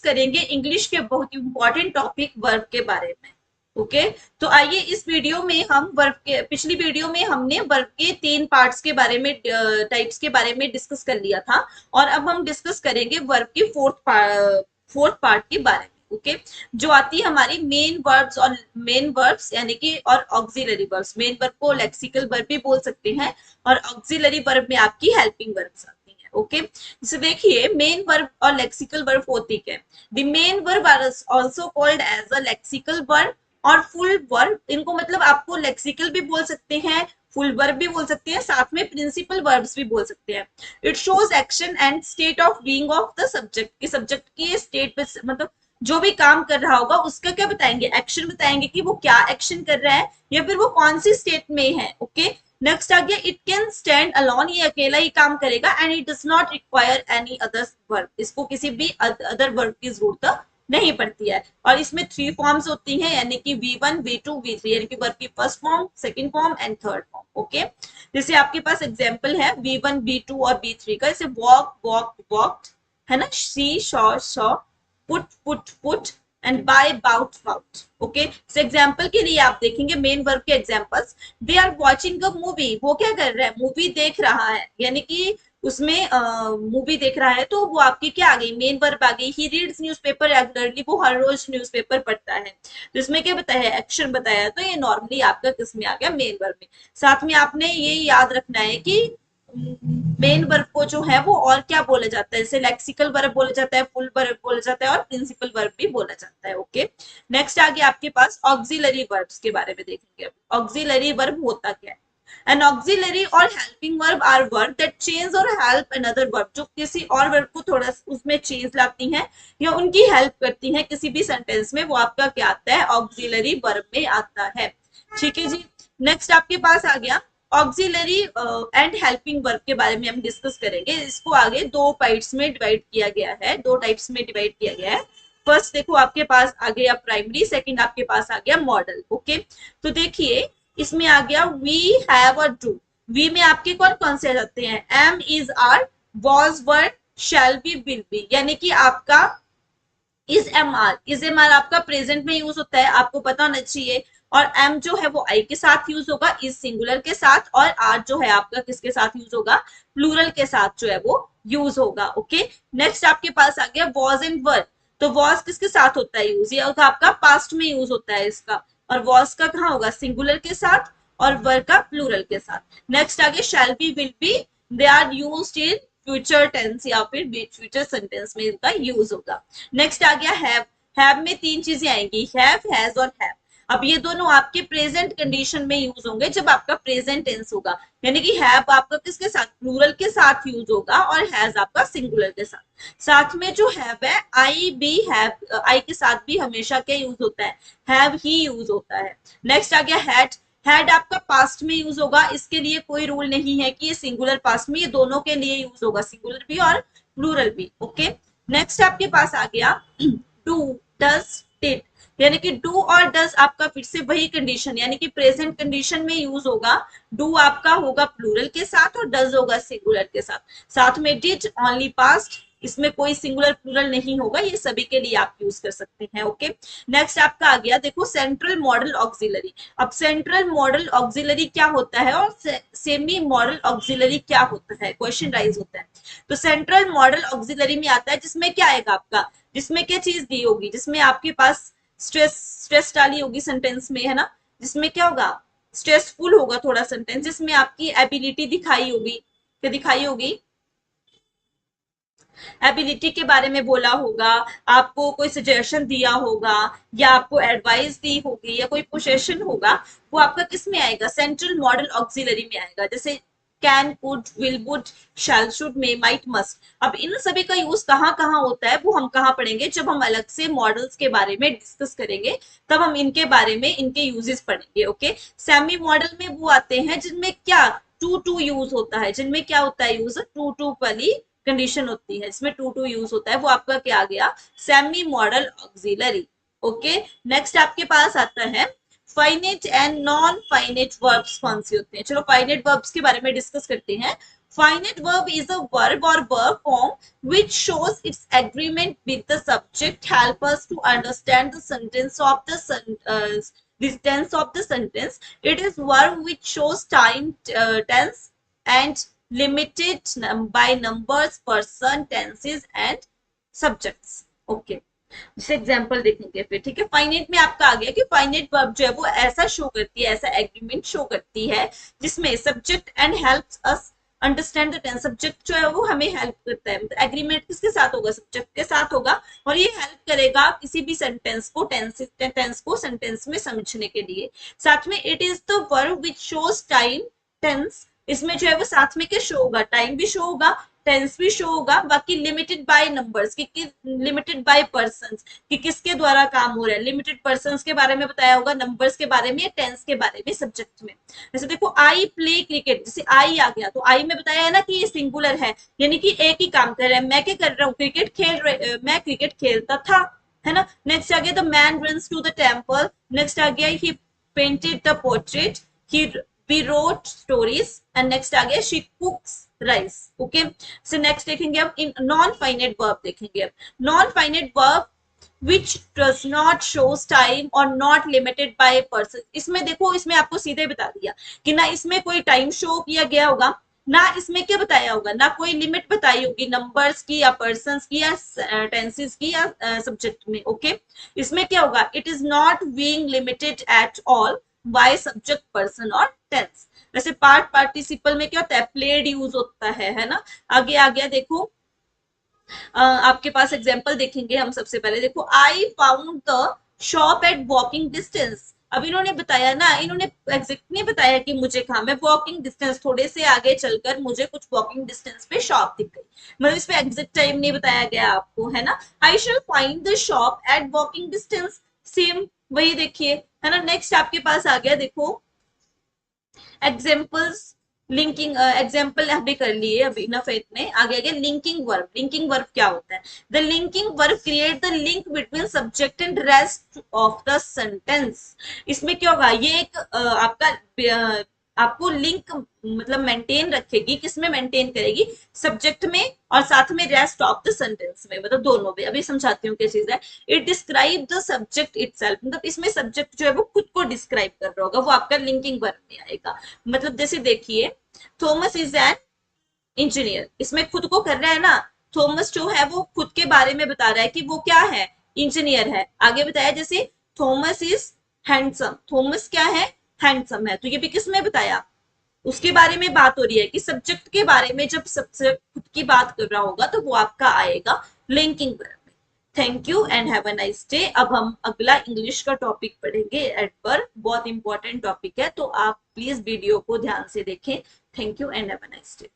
करेंगे इंग्लिश के बहुत इंपॉर्टेंट टॉपिक वर्ब के बारे में। ओके तो आइए इस वीडियो में हम वर्ब के, पिछली वीडियो में हमने वर्ब के 3 पार्ट्स के बारे में, टाइप्स के बारे में डिस्कस कर लिया था, और अब हम डिस्कस करेंगे वर्ब के फोर्थ पार्ट के बारे में। ओके जो आती है हमारी मेन वर्ब्स, और मेन वर्ब्स यानी कि और ऑक्सिलरी वर्ब्स। मेन वर्ब को लेक्सिकल वर्ब भी बोल सकते हैं, और ऑक्सिलरी वर्ब में आपकी हेल्पिंग वर्ब्स आती हैं। ओके जैसे देखिए मेन वर्ब और लेक्सिकल वर्ब होती है। The main verb are also called as a lexical verb और फुल वर्ब। इनको मतलब आपको लेक्सिकल भी बोल सकते हैं, फुल वर्ब भी बोल सकते हैं, साथ में प्रिंसिपल वर्ब्स भी बोल सकते हैं। It shows action and state of being of the subject, कि सब्जेक्ट की स्टेट पे मतलब जो भी काम कर रहा होगा उसका क्या बताएंगे, एक्शन बताएंगे कि वो क्या एक्शन कर रहा है या फिर वो कौन सी स्टेट में है। ओके नेक्स्ट आ गया इट कैन स्टैंड अलोन, ये अकेला ही काम करेगा, and it does not require any other verb, इसको किसी भी अदर वर्ब की जरूरत नहीं पड़ती है। और इसमें 3 फॉर्म्स होती हैं, यानी कि V1 V2 V3, यानी कि वर्ब की first form, second form and third form. Okay जैसे आपके पास एग्जांपल है V1 V2 और V3 का, जैसे वॉक वॉक वॉक्ड, है ना, see saw put put put and buy bought bought. Okay इस एग्जांपल के लिए आप देखेंगे मेन वर्ब के examples. They are watching a movie, वो क्या कर रहा है, मूवी देख रहा है, यानी कि उसमें मूवी देख रहा है, तो वो आपकी क्या आ गई, मेन वर्ब आ गई। ही रीड्स न्यूज़पेपर रेगुलरली, वो हर रोज न्यूज़पेपर पढ़ता है। तो इसमें क्या बताया, एक्शन बताया, तो ये नॉर्मली आपका किस में आ गया, मेन वर्ब में। साथ में आपने ये याद रखना है कि मेन वर्ब को जो है वो और क्या बोला जाता है, जैसे लेक्सिकल वर्ब बोला जाता है, फुल वर्ब बोला जाता है, और प्रिंसिपल वर्ब भी बोला जाता है। ओके नेक्स्ट आ गया आपके पास ऑक्सिलरी वर्ब्स के बारे में देखेंगे। ऑक्सिलरी वर्ब होता क्या है। An auxiliary or helping verb are verb that change or help another verb, जो किसी और वर्ब को थोड़ा उसमें चेंज लाती हैं या उनकी हेल्प करती हैं किसी भी सेंटेंस में, वो आपका क्या आता है, ऑक्सिलरी वर्ब में आता है। ठीक है जी। नेक्स्ट आपके पास आ गया ऑक्सिलरी एंड हेल्पिंग वर्ब के बारे में हम डिस्कस करेंगे। इसको आगे 2 पार्ट्स में डिवाइड किया गया है, 2 टाइप्स में डिवाइड किया गया है। फर्स्ट देखो आपके पास आ गया प्राइमरी, सेकंड आपके पास आ गया मॉडल। ओके तो देखिए इसमें आ गया वी हैव और डू। वी में आपके कौन कौन से आ जाते हैं, am is are, was were, shall be, will be, यानी कि आपका इज एम आर आपका प्रेजेंट में यूज होता है, आपको पता होना चाहिए। और एम जो है वो आई के साथ यूज होगा, इज सिंगुलर के साथ, और आर जो है आपका किसके साथ यूज होगा, प्लूरल के साथ जो है वो यूज होगा। ओके नेक्स्ट आपके पास आ गया वॉज एंड वर। तो वॉज किसके साथ होता है यूज, ये आपका पास्ट में यूज होता है इसका, और वॉज का कहाँ होगा, सिंगुलर के साथ, और वर का प्लूरल के साथ। नेक्स्ट आगे shall be, will be, they are used in future tense या फिर फ्यूचर सेंटेंस में इनका यूज होगा। नेक्स्ट आ गया हैव में 3 चीजें आएंगी, हैव, हैज और हैव। अब ये दोनों आपके प्रेजेंट कंडीशन में यूज होंगे जब आपका प्रेजेंट टेंस होगा, यानी कि हैव आपका किसके साथ, प्लूरल के साथ यूज होगा, और हैज आपका सिंगुलर के साथ। साथ में जो हैव है, आई भी हैव, आई के साथ भी हमेशा क्या यूज होता है, हैव ही यूज होता है। नेक्स्ट आ गया हैड आपका पास्ट में यूज होगा, इसके लिए कोई रूल नहीं है कि ये सिंगुलर पास्ट में, ये दोनों के लिए यूज होगा, सिंगुलर भी और प्लूरल भी। ओके नेक्स्ट आपके पास आ गया डू, डज, डिड, यानी कि डू और डज आपका फिर से वही कंडीशन, यानी कि प्रेजेंट कंडीशन में यूज होगा। डू आपका होगा प्लूरल के साथ और डज होगा सिंगुलर के साथ। साथ में डिड ओनली पास्ट, इसमें कोई सिंगुलर प्लूरल नहीं होगा, ये सभी के लिए आप यूज कर सकते हैं। ओके नेक्स्ट आपका आ गया देखो सेंट्रल मॉडल ऑक्सिलरी। अब सेंट्रल मॉडल ऑक्सिलरी क्या होता है और सेमी मॉडल ऑक्सिलरी क्या होता है, क्वेश्चन राइज होता है। तो सेंट्रल मॉडल ऑक्सिलरी में आता है जिसमें क्या आएगा आपका, जिसमें क्या चीज दी होगी, जिसमें आपके पास स्ट्रेस डाली होगी सेंटेंस में, है ना, जिसमें क्या होगा, स्ट्रेसफुल होगा थोड़ा सेंटेंस, जिसमें आपकी एबिलिटी दिखाई होगी, क्या दिखाई होगी, एबिलिटी के बारे में बोला होगा, आपको कोई सजेशन दिया होगा, या आपको एडवाइस दी होगी, या कोई पोजेशन होगा, वो आपका किस में आएगा, सेंट्रल मॉडल ऑक्सिलरी में आएगा। जैसे can, could, will, would, shall, should, may, might, must. अब इन सभी का यूज कहाँ कहाँ होता है वो हम कहाँ पढ़ेंगे, जब हम अलग से मॉडल्स के बारे में डिस्कस करेंगे, तब हम इनके बारे में इनके यूजेस पढ़ेंगे। ओके सेमी मॉडल में वो आते हैं जिनमें क्या टू टू यूज होता है, जिनमें क्या होता है यूज, टू टू वाली कंडीशन होती है, इसमें टू टू यूज होता है, वो आपका क्या आ गया, semi modal auxiliary. Okay next आपके पास आता है finite and non finite verbs कौन से होते हैं। चलो फाइनेट वर्ब्स के बारे में डिस्कस करते हैं। Finite verb is a verb or verb form which shows its agreement with the subject, help us to understand the sentence of the tense of the sentence. It is verb which shows time, tense and limited by numbers, person, tenses and subjects. Okay. जैसे example देखेंगे फिर, ठीक है। फाइनेट में आपका आ गया कि फाइनेट verb जो है वो ऐसा शो करती है, ऐसा एग्रीमेंट शो करती है जिसमें subject and helps us understand the tense. Subject जो है वो हमें हेल्प करता है, मतलब एग्रीमेंट किसके साथ होगा, सब्जेक्ट के साथ होगा, और ये हेल्प करेगा किसी भी सेंटेंस को टेंस को सेंटेंस में समझने के लिए। साथ में it is the verb which shows time, tense, इसमें जो है वो साथ में क्या शो होगा, टाइम भी शो होगा, टेंस भी शो होगा, बाकी लिमिटेड बाय नंबर्स की लिमिटेड बाय पर्संस कि किसके द्वारा काम हो रहा है, लिमिटेड पर्संस के बारे में बताया होगा, नंबर्स के बारे में, टेंस के बारे में, सब्जेक्ट में। जैसे देखो आई प्ले क्रिकेट, जैसे आई आ गया तो आई में बताया है ना कि ये सिंगुलर है, यानी कि एक ही काम कर रहा है। मैं क्या कर रहा हूँ, क्रिकेट खेल रहे, मैं क्रिकेट खेलता था, है ना। नेक्स्ट आ गया the man runs to the temple, next आ गया he painted the portrait, he we wrote stories, and next आ गया she cooks rice. okay, so next देखेंगे अब इन नॉन फाइनाइट वर्ब देखेंगे। अब non finite verb which does not shows time or not limited by person। इसमें देखो, इसमें आपको सीधे बता दिया कि ना इसमें कोई टाइम शो किया गया होगा, ना इसमें क्या बताया होगा, ना कोई लिमिट बताई होगी नंबर्स की या पर्संस की या टेंसेस की या सब्जेक्ट में। ओके, इसमें क्या होगा, it is not being limited at all by subject, person और टेंस। वैसे पार्ट पार्टिसिपल में क्या होता है, प्लेड यूज होता है ना। आगे आ गया देखो, आपके पास एग्जाम्पल देखेंगे हम। सबसे पहले देखो, I found the shop at walking distance. अब इन्होंने बताया ना, इन्होंने एग्जैक्ट नहीं बताया कि मुझे कहा, मैं वॉकिंग डिस्टेंस, थोड़े से आगे चलकर मुझे कुछ वॉकिंग डिस्टेंस पे शॉप दिख गई, मतलब इस पे एग्जैक्ट टाइम नहीं बताया गया आपको, है ना। I shall find the shop at walking distance, same वही देखिए, है ना। नेक्स्ट आपके पास आ गया देखो एग्जाम्पल्स, लिंकिंग एग्जाम्पल अभी कर लिए, अभी इनफ है इतने। आगे आगे लिंकिंग वर्ब। लिंकिंग वर्ब क्या होता है, the linking verb create the link between subject and rest of the sentence. इसमें क्या होगा, ये एक आपका आपको लिंक मतलब मेंटेन रखेगी, किसमें मेंटेन करेगी, सब्जेक्ट में और साथ में रेस्ट ऑफ द सेंटेंस में, मतलब दोनों में। अभी समझाती हूँ क्या चीज है। It describe the subject itself, मतलब इसमें सब्जेक्ट जो है वो खुद को डिस्क्राइब कर रहा होगा, वो आपका लिंकिंग वर्ब में आएगा। मतलब जैसे देखिए, थॉमस इज एन इंजीनियर, इसमें खुद को कर रहा है ना, थॉमस जो है वो खुद के बारे में बता रहा है कि वो क्या है, इंजीनियर है। आगे बताया जैसे थॉमस इज हैंडसम, थॉमस क्या है, हैंडसम है, तो ये भी किस में बताया, उसके बारे में बात हो रही है कि सब्जेक्ट के बारे में जब सबसे खुद की बात कर रहा होगा तो वो आपका आएगा लिंकिंग वर्ब में। Thank you and have a nice day. अब हम अगला इंग्लिश का टॉपिक पढ़ेंगे एडवर्ब, बहुत इंपॉर्टेंट टॉपिक है, तो आप प्लीज वीडियो को ध्यान से देखें। Thank you and have a nice day.